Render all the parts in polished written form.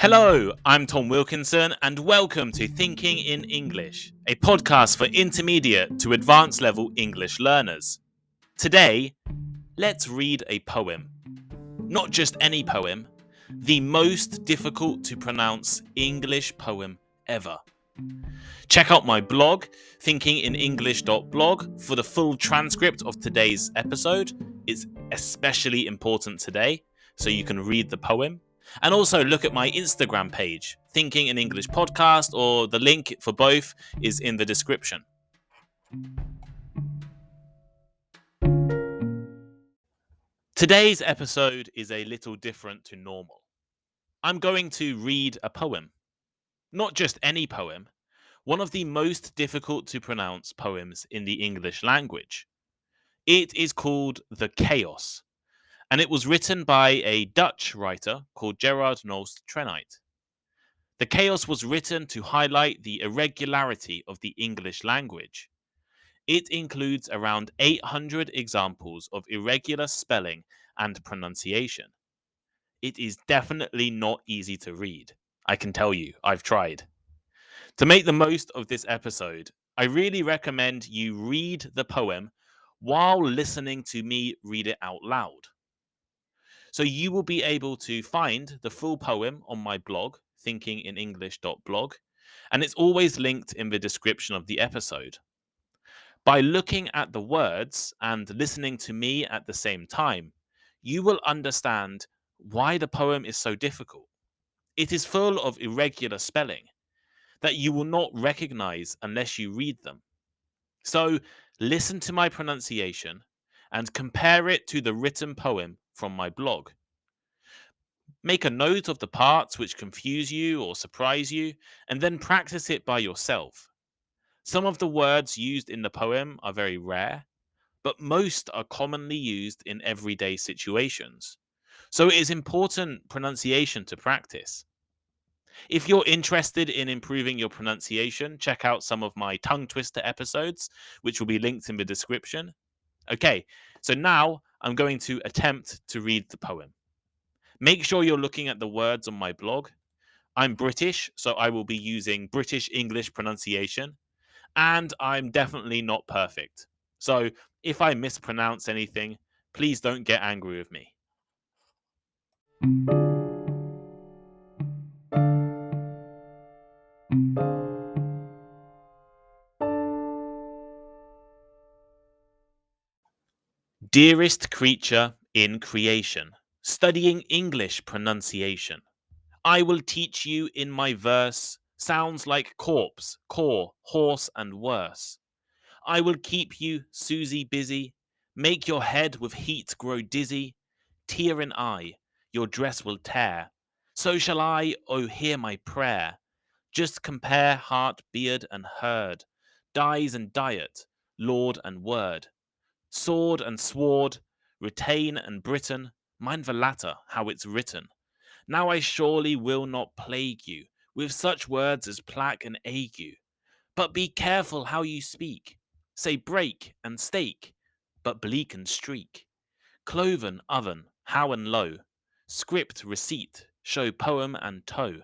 Hello, I'm Tom Wilkinson, and welcome to Thinking in English, a podcast for intermediate to advanced level English learners. Today, let's read a poem. Not just any poem, the most difficult to pronounce English poem ever. Check out my blog, thinkinginenglishpod, for the full transcript of today's episode. It's especially important today, so you can read the poem. And also look at my Instagram page, Thinking in English Podcast, or the link for both is in the description. Today's episode is a little different to normal. I'm going to read a poem. Not just any poem, one of the most difficult to pronounce poems in the English language. It is called The Chaos, and it was written by a Dutch writer called Gerard Nolst Trenité. The Chaos was written to highlight the irregularity of the English language. It includes around 800 examples of irregular spelling and pronunciation. It is definitely not easy to read. I can tell you, I've tried. To make the most of this episode, I really recommend you read the poem while listening to me read it out loud. So you will be able to find the full poem on my blog, thinkinginenglish.blog, and it's always linked in the description of the episode. By looking at the words and listening to me at the same time, you will understand why the poem is so difficult. It is full of irregular spelling that you will not recognize unless you read them. So listen to my pronunciation and compare it to the written poem from my blog. Make a note of the parts which confuse you or surprise you, and then practice it by yourself. Some of the words used in the poem are very rare, but most are commonly used in everyday situations. So it is important pronunciation to practice. If you're interested in improving your pronunciation, check out some of my tongue twister episodes, which will be linked in the description. Okay, so now I'm going to attempt to read the poem. Make sure you're looking at the words on my blog. I'm British, so I will be using British English pronunciation, and I'm definitely not perfect. So if I mispronounce anything, please don't get angry with me. Dearest creature in creation, studying English pronunciation, I will teach you in my verse sounds like corpse, core, horse, and worse. I will keep you, Susie, busy, make your head with heat grow dizzy, tear in eye, your dress will tear. So shall I, oh hear my prayer. Just compare heart, beard, and herd, dies and diet, lord and word. Sword and sword, retain and Britain, mind the latter, how it's written. Now I surely will not plague you with such words as plaque and ague. But be careful how you speak. Say break and stake, but bleak and streak. Cloven oven, how and low. Script receipt, show poem and toe.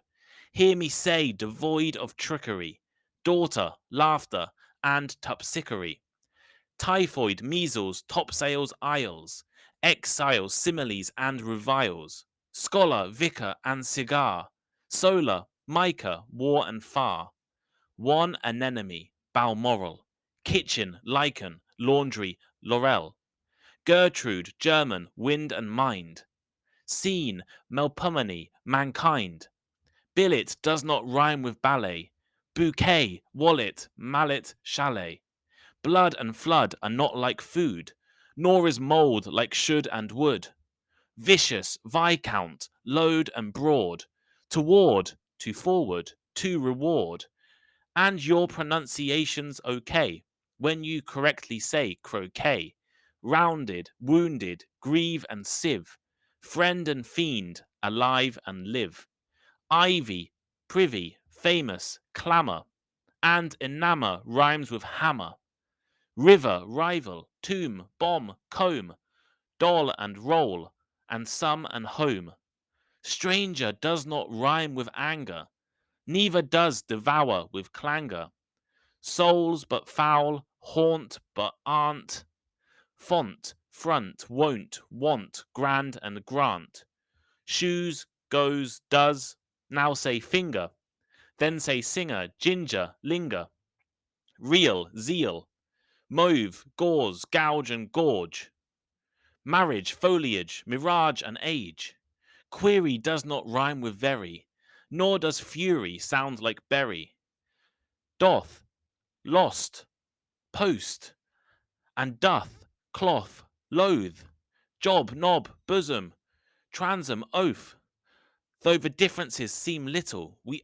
Hear me say devoid of trickery. Daughter, laughter, and tupsickery. Typhoid, measles, topsails, isles, exiles, similes, and reviles, scholar, vicar, and cigar, solar, mica, war and far, one anemone, Balmoral, kitchen, lichen, laundry, laurel, Gertrude, German, wind and mind, scene, melpomene, mankind, billet does not rhyme with ballet, bouquet, wallet, mallet, chalet. Blood and flood are not like food, nor is mould like should and would. Vicious, viscount, load and broad, toward, to forward, to reward. And your pronunciation's okay when you correctly say croquet. Rounded, wounded, grieve and sieve, friend and fiend, alive and live. Ivy, privy, famous, clamour, and enamor rhymes with hammer. River, rival, tomb, bomb, comb, doll and roll, and some and home. Stranger does not rhyme with anger, neither does devour with clangor. Souls but foul, haunt but aren't, font, front, won't, want, grand and grant. Shoes, goes, does, now say finger, then say singer, ginger, linger. Real, zeal, mauve, gauze, gouge and gorge. Marriage, foliage, mirage and age. Query does not rhyme with very, nor does fury sound like berry. Doth, lost, post, and doth, cloth, loath, job, knob, bosom, transom, oath. Though the differences seem little, we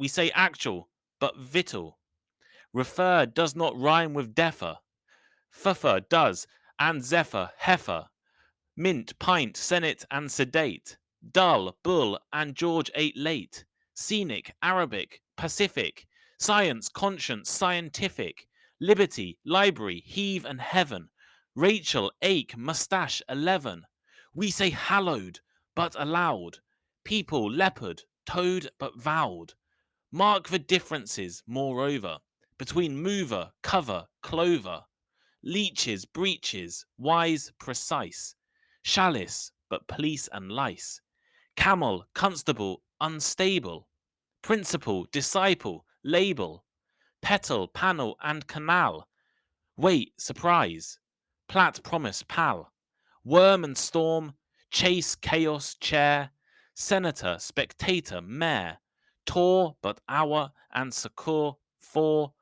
say actual, but victual. Refer does not rhyme with defer. Fuffer does, and zephyr, heifer. Mint, pint, senate, and sedate. Dull, bull, and George ate late. Scenic, Arabic, Pacific. Science, conscience, scientific. Liberty, library, heave and heaven. Rachel, ache, mustache, 11. We say hallowed, but aloud. People, leopard, toad, but vowed. Mark the differences, moreover, between mover, cover, clover. Leeches, breeches, wise, precise. Chalice, but police and lice. Camel, constable, unstable. Principal, disciple, label. Petal, panel, and canal. Wait, surprise. Plat, promise, pal. Worm and storm, chase, chaos, chair. Senator, spectator, mayor. Tor, but hour, and succour, for.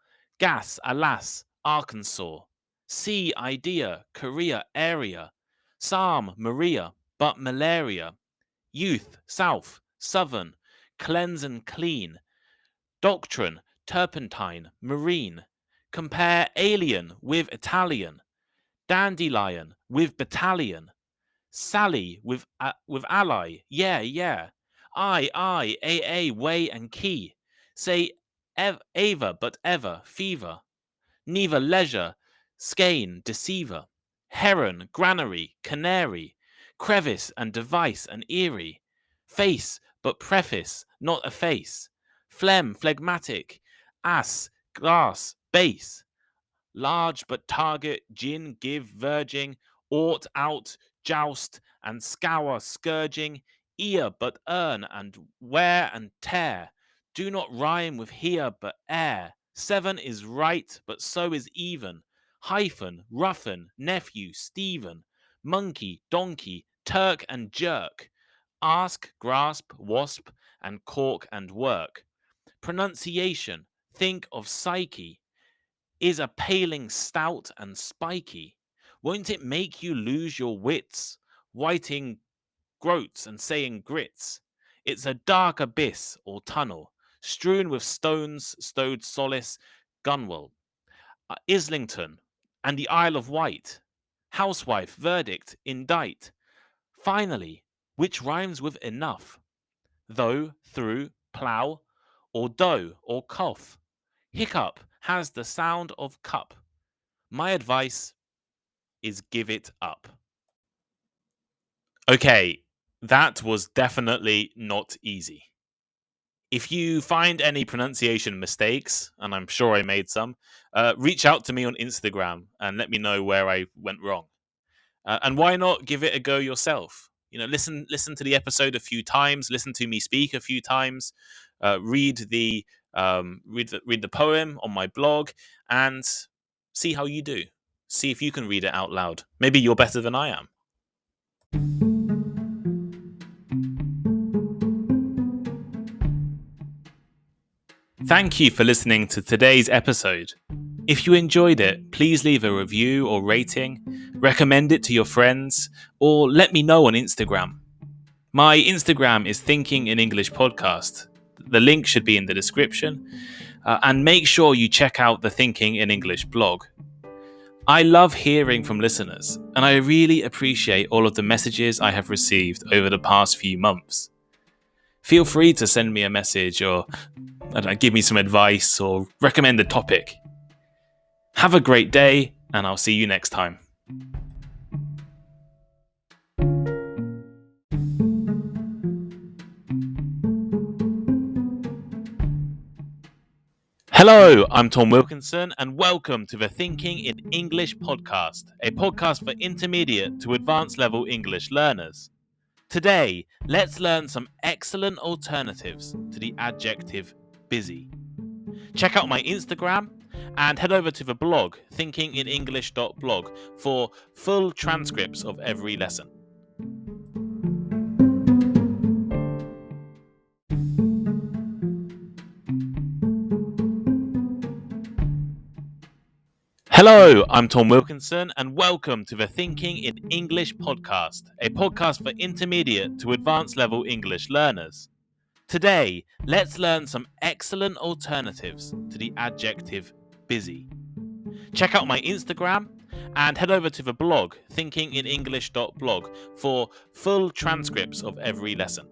Gas, alas, Arkansas. Sea, idea, Korea, area. Psalm, Maria, but malaria. Youth, south, southern, cleanse and clean. Doctrine, turpentine, marine. Compare alien with Italian. Dandelion with battalion. Sally with ally, yeah. I, a, way and key. Say Ava, but ever, fever. Neither leisure, skein, deceiver. Heron, granary, canary. Crevice and device and eerie. Face, but preface, not a face. Phlegm, phlegmatic. Ass, glass, base. Large but target, gin, give, verging. Ought, out, joust, and scour, scourging. Ear, but earn, and wear, and tear. Do not rhyme with here, but air. 7 is right, but so is even. Hyphen, roughen, nephew, Stephen. Monkey, donkey, Turk, and jerk. Ask, grasp, wasp, and cork, and work. Pronunciation, think of psyche. Is a paling stout and spiky. Won't it make you lose your wits? Whiting groats and saying grits. It's a dark abyss or tunnel, strewn with stones, stowed solace, Gunwale, Islington, and the Isle of Wight. Housewife, verdict, indict. Finally, which rhymes with enough? Though, through, plough, or dough, or cough. Hiccup has the sound of cup. My advice is give it up. Okay, that was definitely not easy. If you find any pronunciation mistakes, and I'm sure I made some, reach out to me on Instagram and let me know where I went wrong. And why not give it a go yourself? You know, listen to the episode a few times, listen to me speak a few times, read the poem on my blog, and see how you do. See if you can read it out loud. Maybe you're better than I am. Thank you for listening to today's episode. If you enjoyed it, please leave a review or rating, recommend it to your friends, or let me know on Instagram. My Instagram is thinkinginenglishpod. The link should be in the description. And make sure you check out the Thinking in English blog. I love hearing from listeners, and I really appreciate all of the messages I have received over the past few months. Feel free to send me a message or give me some advice or recommend a topic. Have a great day, and I'll see you next time. Hello, I'm Tom Wilkinson, and welcome to the Thinking in English podcast, a podcast for intermediate to advanced level English learners. Today, let's learn some excellent alternatives to the adjective busy. Check out my Instagram and head over to the blog thinkinginenglish.blog for full transcripts of every lesson. Hello, I'm Tom Wilkinson, and welcome to the Thinking in English podcast, a podcast for intermediate to advanced level English learners. Today, let's learn some excellent alternatives to the adjective busy. Check out my Instagram and head over to the blog thinkinginenglish.blog for full transcripts of every lesson.